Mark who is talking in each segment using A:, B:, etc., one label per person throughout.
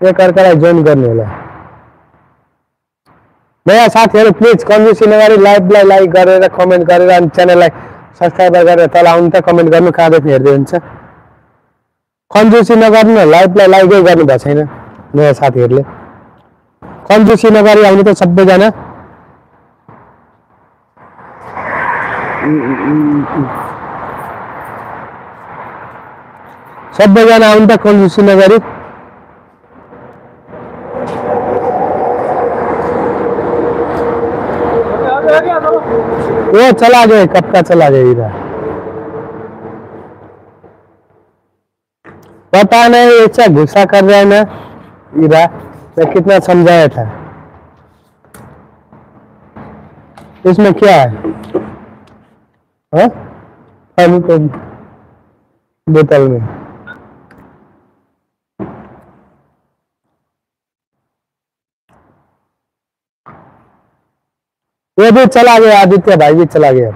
A: ये कर जोइन गर्नु होला। नयाँ साथीहरु प्लिज कन्जुसी नगरी लाइभलाई लाइक गरेर कमेन्ट गरेर अनि च्यानललाई सब्स्क्राइब गरेर तल आउनु त कमेन्ट गर्नु कहाँदेखि हेर्दै हुन्छ। कन्जुसी नगर्नु लाइभलाई लाइकै गर्नु भएको छैन नयाँ साथीहरुले। कन्जुसी नगरी आउनु त सबैजना। सबैजना आउनु त कन्जुसी नगरी। वो चला गया, कब का चला गया इधर पता नहीं। ऐसा गुस्सा कर रहा है ना इरा, मैं कितना समझाया था। इसमें क्या है? हाँ पानी तो बोतल में। ये भी चला गया, आदित्य भाई भी चला गया।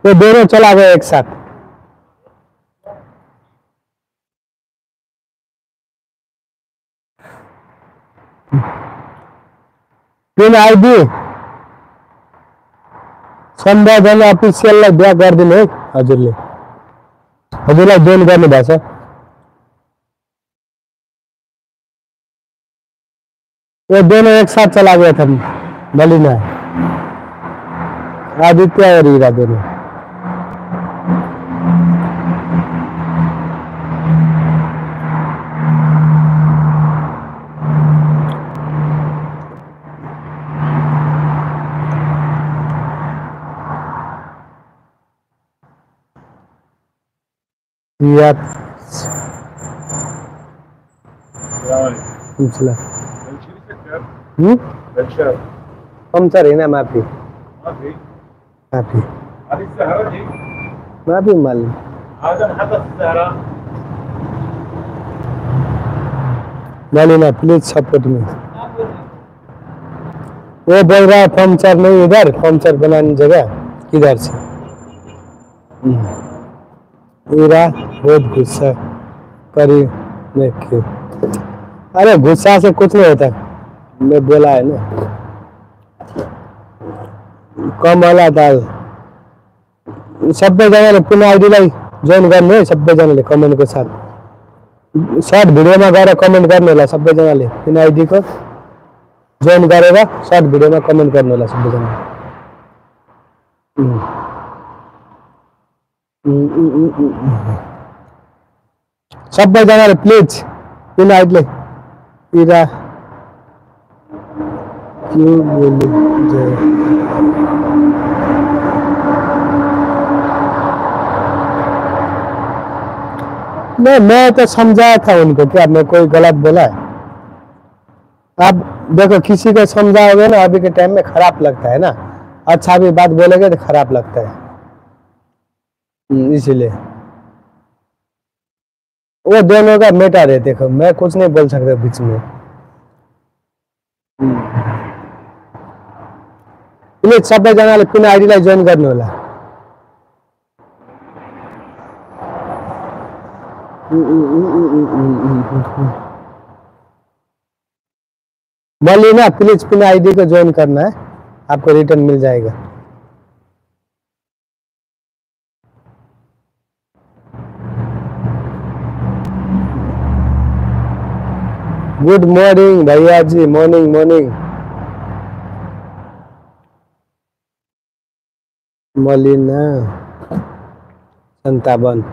A: ये दोनों चला गए एक साथ। पिन आईडी सम्बोधन अफिसियललाई ब्याक गरिदिनु है हजुरले। हजुरलाई जोइन गर्नु भएको छ। ये दोनों एक साथ चला गया था मलिना, आदित्य और हीरा दोनों। पंचर है ना माफी माफी माफी माल मालिना प्लीज सपोर्ट में। वो बोल रहा है पंचर नहीं, इधर पंचर बनाने जगह किधर से। हीरा बहुत गुस्सा करी मैं क्यों? अरे गुस्सा से कुछ नहीं होता, मैं बोला है ना। कम वाला दाल सबैजनाले पुनः आइडीलाई जोइन गर्नु है। सबैजनाले कमेन्ट को साथ सर्ट भिडियोमा गएर कमेन्ट गर्नु होला। सबैजनाले पुनः आइडी को जोइन गरेर सर्ट भिडियोमा कमेन्ट गर्नु होला सबैजनाले। सबैजनाले प्लिज पुनः आइडीले इरा क्यों बोले मैं तो समझाया था उनको, क्या मैं कोई गलत बोला है? आप देखो किसी को समझाओगे ना अभी के टाइम में खराब लगता है ना, अच्छा भी बात बोलेंगे तो खराब लगता है, इसीलिए वो दोनों का मैटर है। देखो मैं कुछ नहीं बोल सकता बीच में। प्लिज सबैजनाले पुनः आइडीलाई जोइन गर्नु होला। मलिना प्लीज पुनः आईडी को ज्वाइन करना है, आपको रिटर्न मिल जाएगा। गुड मॉर्निंग भैया जी, मॉर्निंग मॉर्निंग। मलिना 57।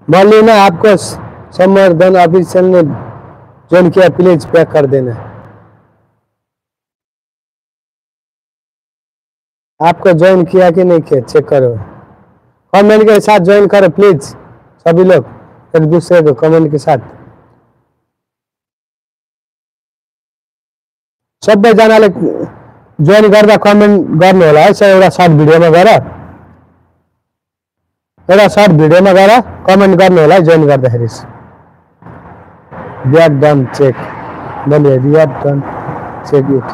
A: मलिना आपको समर्धन ऑफिशियल ने ज्वाइन किया, प्लीज पैक कर देना। आपको ज्वाइन किया कि नहीं किया चेक करो, कमेंट के साथ ज्वाइन करो प्लीज। सभी लोग एक दूसरे को कमेंट के साथ सबैजनाले ज्वाइन गर्दा कमेन्ट गर्नु होला है। एउटा सर्ट भिडियोमा गएर कमेन्ट गर्नु होला है ज्वाइन गर्दाखेरि। वी आर डन चेक, बोलिए we are done check it.